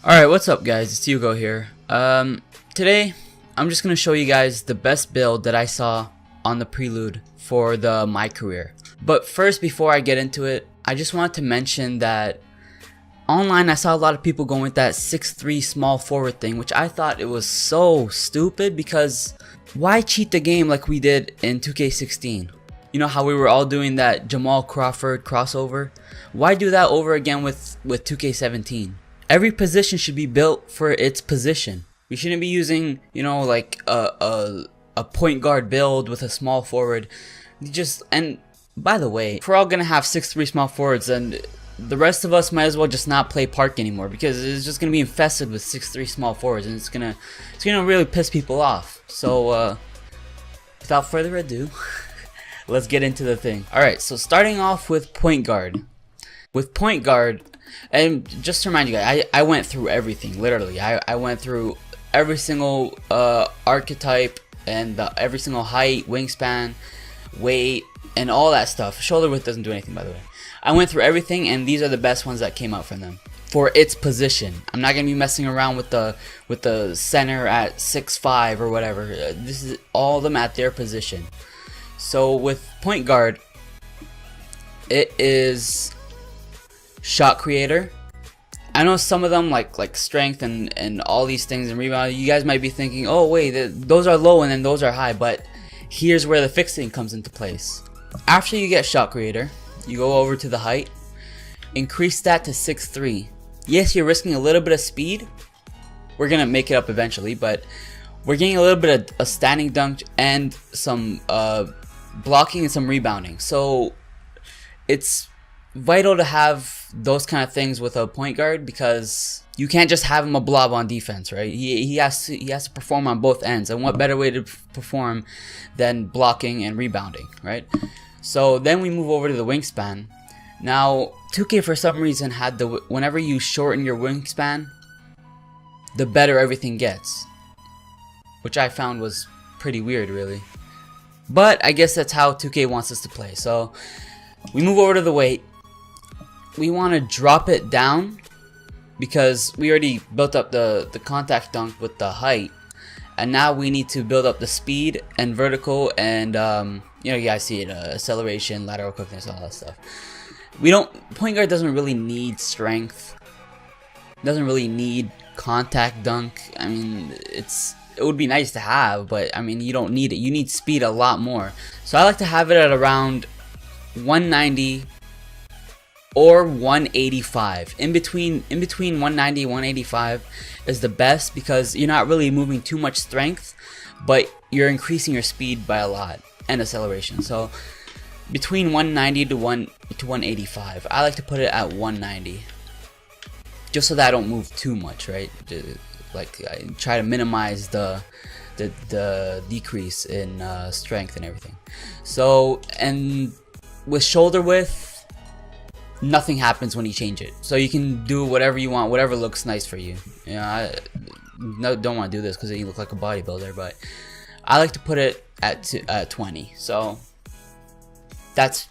Alright, what's up guys, it's Hugo here. Today I'm just going to show you guys the best build that I saw on the prelude for the Mycareer. But first, before I get into it, I just wanted to mention that online I saw a lot of people going with that 6'3" small forward thing, which I thought it was so stupid because why cheat the game like we did in 2K16? You know how we were all doing that Jamal Crawford crossover? Why do that over again with 2K17? Every position should be built for its position. We shouldn't be using, you know, like a point guard build with a small forward. And by the way, if we're all gonna have 6'3" small forwards, then the rest of us might as well just not play Park anymore, because it's just gonna be infested with 6'3" small forwards, and it's gonna really piss people off. So without further ado, let's get into the thing. All right, so starting off with point guard. With point guard, and just to remind you guys, I went through everything, literally. I went through every single archetype and every single height, wingspan, weight, and all that stuff. Shoulder width doesn't do anything, by the way. I went through everything, and these are the best ones that came out from them for its position. I'm not gonna be messing around with the center at 6'5" or whatever. This is all of them at their position. So with point guard, it is shot creator. I know some of them like strength and all these things and rebound. You guys might be thinking, oh wait, those are low and then those are high, but here's where the fixing comes into place. After you get shot creator, you go over to the height, increase that to 6'3". Yes, you're risking a little bit of speed. We're gonna make it up eventually, but we're getting a little bit of a standing dunk and some blocking and some rebounding. So it's vital to have those kind of things with a point guard, because you can't just have him a blob on defense, right? He has to perform on both ends, and what better way to perform than blocking and rebounding, right? So then we move over to the wingspan. Now 2K for some reason had whenever you shorten your wingspan, the better everything gets, which I found was pretty weird, really. But I guess that's how 2K wants us to play. So we move over to the weight. We want to drop it down because we already built up the contact dunk with the height, and now we need to build up the speed and vertical and you know, you guys see it, acceleration, lateral quickness, all that stuff. Point guard doesn't really need strength, doesn't really need contact dunk. I mean, it would be nice to have, but I mean, you don't need it. You need speed a lot more. So I like to have it at around 190 or 185. In between 190 and 185 is the best, because you're not really moving too much strength, but you're increasing your speed by a lot and acceleration. So between 190 to 185. I like to put it at 190, just so that I don't move too much, right? Like I try to minimize the decrease in strength and everything. So, and with shoulder width, nothing happens when you change it. So you can do whatever you want, whatever looks nice for you. You know, I don't want to do this because you look like a bodybuilder, but I like to put it at 20. So that's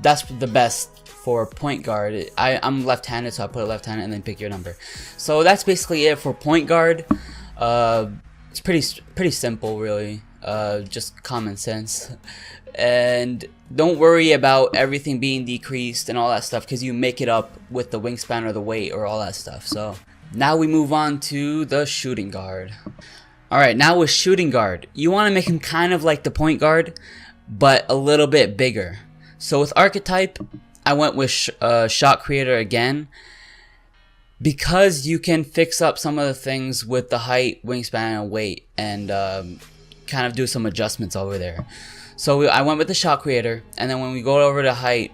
the best for point guard. I'm left-handed, so I put it left-handed and then pick your number. So that's basically it for point guard. It's pretty simple, really. Just common sense. And don't worry about everything being decreased and all that stuff, because you make it up with the wingspan or the weight or all that stuff. So now we move on to the shooting guard. Alright, now with shooting guard, you want to make him kind of like the point guard, but a little bit bigger. So with archetype, I went with shot creator again, because you can fix up some of the things with the height, wingspan, and weight, and kind of do some adjustments over there. So I went with the shot creator, and then when we go over to height,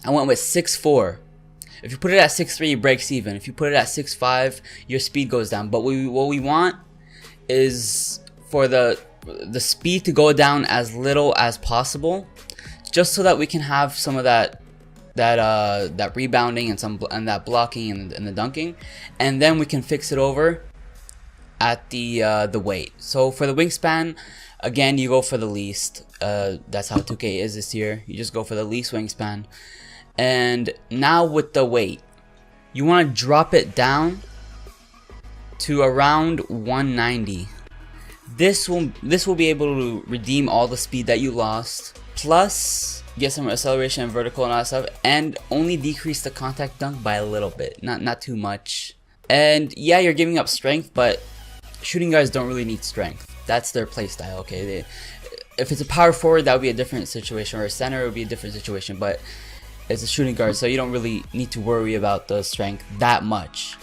I went with 6'4". If you put it at 6'3", it breaks even. If you put it at 6'5", your speed goes down. But what we want is for the speed to go down as little as possible, just so that we can have some of that rebounding and that blocking and the dunking, and then we can fix it over at the weight. So for the wingspan, again, you go for the least. That's how 2K is this year. You just go for the least wingspan. And now with the weight, you want to drop it down to around 190. This will be able to redeem all the speed that you lost, plus get some acceleration and vertical and all that stuff, and only decrease the contact dunk by a little bit, not too much. And yeah, you're giving up strength, but shooting guards don't really need strength. That's their playstyle, okay? If it's a power forward, that would be a different situation, or a center, it would be a different situation, but it's a shooting guard, so you don't really need to worry about the strength that much.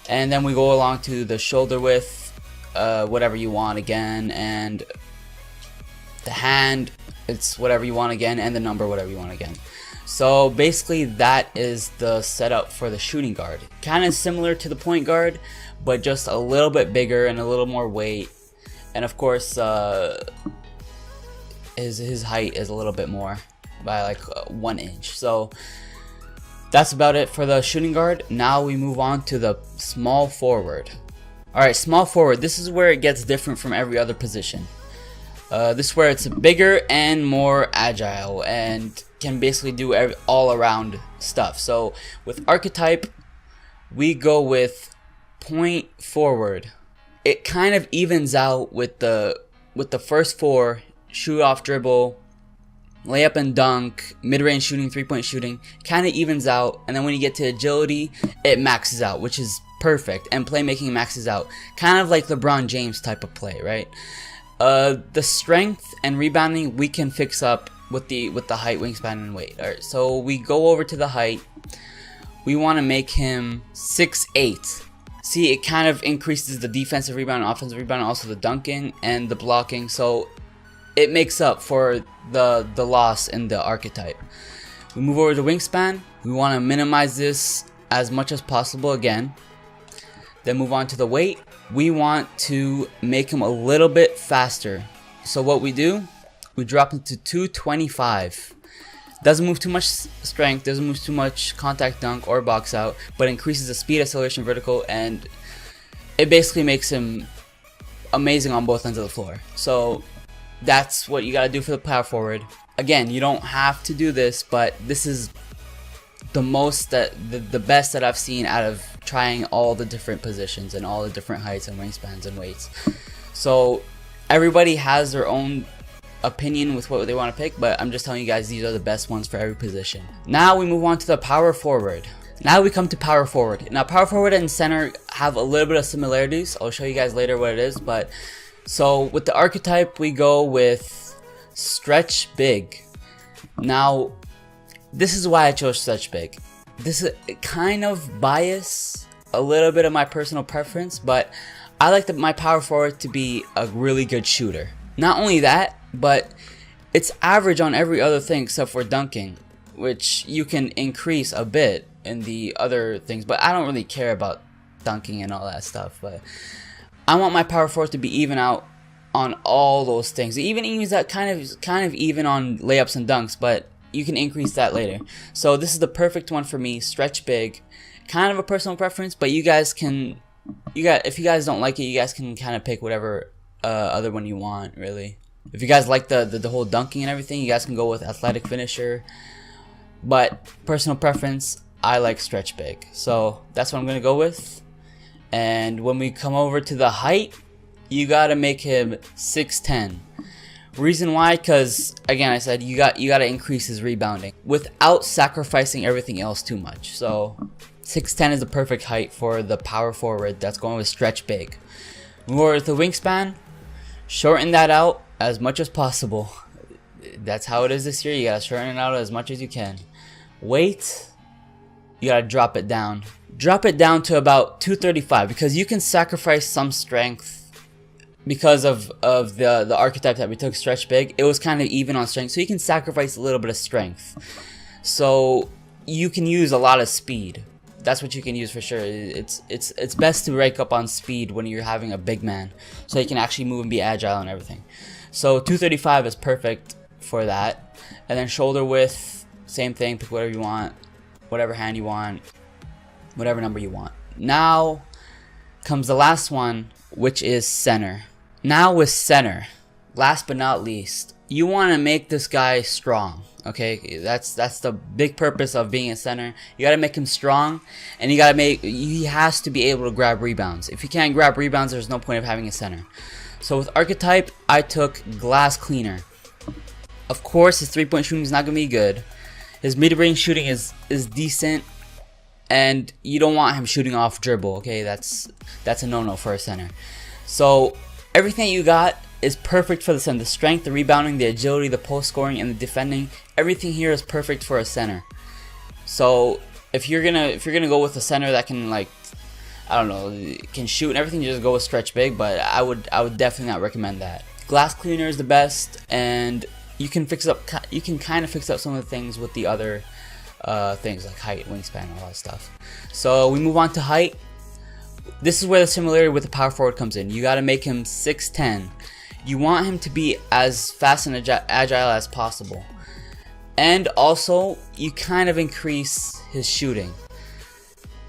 And then we go along to the shoulder width, whatever you want again, and the hand, it's whatever you want again, and the number, whatever you want again. So basically that is the setup for the shooting guard. Kind of similar to the point guard, but just a little bit bigger and a little more weight. And of course, his height is a little bit more by like 1 inch. So that's about it for the shooting guard. Now we move on to the small forward. Alright, small forward. This is where it gets different from every other position. This is where it's bigger and more agile and can basically do all around stuff. So with archetype, we go with point forward. It kind of evens out with the first four: shoot off dribble, layup and dunk, mid-range shooting, three-point shooting. Kind of evens out, and then when you get to agility, it maxes out, which is perfect, and playmaking maxes out. Kind of like LeBron James type of play, right? The strength and rebounding we can fix up with the height, wingspan, and weight. Alright, so we go over to the height. We want to make him 6'8". See, it kind of increases the defensive rebound, offensive rebound, also the dunking and the blocking. So it makes up for the loss in the archetype. We move over to wingspan. We want to minimize this as much as possible again. Then move on to the weight. We want to make him a little bit faster. So what we do, we drop him to 225. Doesn't move too much strength, doesn't move too much contact dunk or box out, but increases the speed, acceleration, vertical, and it basically makes him amazing on both ends of the floor. So that's what you gotta do for the power forward. Again, you don't have to do this, but this is the best that I've seen out of trying all the different positions and all the different heights and wingspans and weights. So everybody has their own opinion with what they want to pick, but I'm just telling you guys these are the best ones for every position. Now we move on to the power forward. Now we come to power forward. Now power forward and center have a little bit of similarities. I'll show you guys later what it is, but so with the archetype we go with stretch big. Now this is why I chose stretch big. This is kind of bias, a little bit of my personal preference, but I like my power forward to be a really good shooter. Not only that, but it's average on every other thing except for dunking, which you can increase a bit in the other things, but I don't really care about dunking and all that stuff. But I want my power forward to be even out on all those things. Even use that kind of even on layups and dunks, but you can increase that later. So this is the perfect one for me. Stretch big, kind of a personal preference, but you guys can, if you guys don't like it, you guys can kind of pick whatever other one you want, really. If you guys like the whole dunking and everything, you guys can go with athletic finisher, but personal preference, I like stretch big, so that's what I'm gonna go with. And when we come over to the height, you gotta make him 6'10". Reason why, because again I said you gotta increase his rebounding without sacrificing everything else too much. So 6'10" is the perfect height for the power forward that's going with stretch big. Move over to the wingspan, shorten that out as much as possible. That's how it is this year. You gotta shorten it out as much as you can. Weight, you gotta drop it down. Drop it down to about 235, because you can sacrifice some strength because of the archetype that we took, stretch big. It was kind of even on strength, so you can sacrifice a little bit of strength. So you can use a lot of speed. That's what you can use for sure. It's best to rake up on speed when you're having a big man, so you can actually move and be agile and everything. So 235 is perfect for that. And then shoulder width, same thing. Pick whatever you want, whatever hand you want, whatever number you want. Now comes the last one, which is center. Now with center, last but not least, you want to make this guy strong. Okay, that's the big purpose of being a center. You gotta make him strong, and he has to be able to grab rebounds. If he can't grab rebounds, there's no point of having a center. So with archetype, I took glass cleaner. Of course, his 3-point shooting is not gonna be good. His mid-range shooting is decent, and you don't want him shooting off dribble. Okay, that's a no-no for a center. So everything you got is perfect for the center. The strength, the rebounding, the agility, the post scoring, and the defending. Everything here is perfect for a center. So if you're gonna go with a center that can, like, I don't know, can shoot and everything, you just go with stretch big. But I would definitely not recommend that. Glass cleaner is the best, and you can kind of fix up some of the things with the other things like height, wingspan, and all that stuff. So we move on to height. This is where the similarity with the power forward comes in. You got to make him 6'10". You want him to be as fast and agile as possible. And also, you kind of increase his shooting.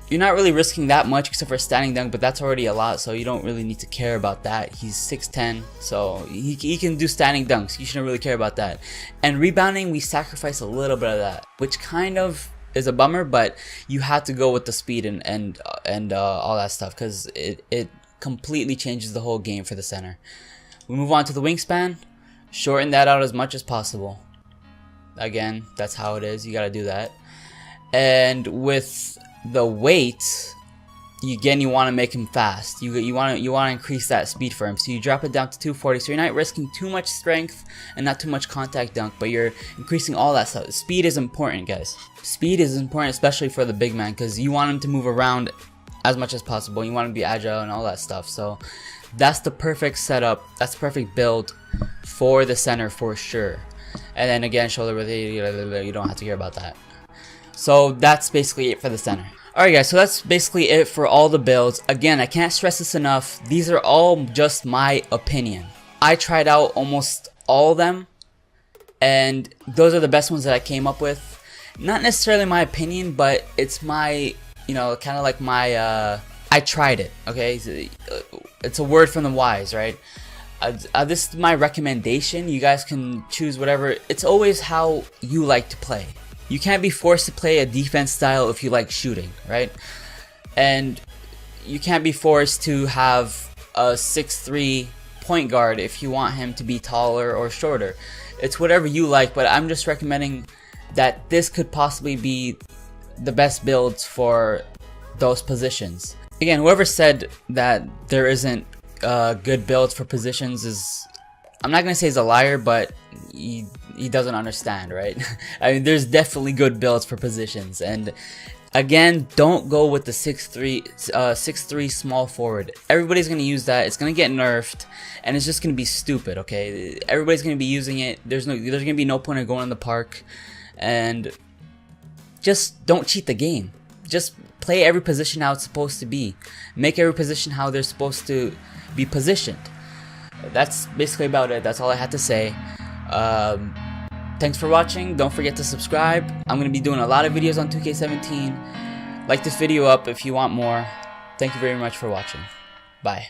You're not really risking that much except for a standing dunk, but that's already a lot, so you don't really need to care about that. He's 6'10", so he can do standing dunks. You shouldn't really care about that. And rebounding, we sacrifice a little bit of that, which kind of is a bummer, but you have to go with the speed and all that stuff, because it completely changes the whole game for the center. We move on to the wingspan. Shorten that out as much as possible. Again, that's how it is. You gotta do that. And with the weight, you want to make him fast. You want to increase that speed for him. So you drop it down to 240. So you're not risking too much strength and not too much contact dunk, but you're increasing all that stuff. Speed is important, guys. Speed is important, especially for the big man, because you want him to move around as much as possible. You want him to be agile and all that stuff. So that's the perfect setup. That's the perfect build for the center for sure. And then again, shoulder width, you don't have to care about that. So that's basically it for the center. Alright guys, so that's basically it for all the builds. Again, I can't stress this enough. These are all just my opinion. I tried out almost all of them, and those are the best ones that I came up with. Not necessarily my opinion, but it's my, kind of like my, I tried it, okay? It's a word from the wise, right? This is my recommendation. You guys can choose whatever. It's always how you like to play. You can't be forced to play a defense style if you like shooting, right? And you can't be forced to have a 6'3" point guard if you want him to be taller or shorter. It's whatever you like, but I'm just recommending that this could possibly be the best builds for those positions. Again, whoever said that there isn't good builds for positions is, I'm not gonna say he's a liar, but he doesn't understand, right? I mean, there's definitely good builds for positions. And again, don't go with the 6'3" small forward. Everybody's gonna use that. It's gonna get nerfed, and it's just gonna be stupid. Okay, everybody's gonna be using it. There's gonna be no point in going in the park, and just don't cheat the game. Just play every position how it's supposed to be. Make every position how they're supposed to be positioned. That's basically about it. That's all I had to say. Thanks for watching. Don't forget to subscribe. I'm going to be doing a lot of videos on 2K17. Like this video up if you want more. Thank you very much for watching. Bye.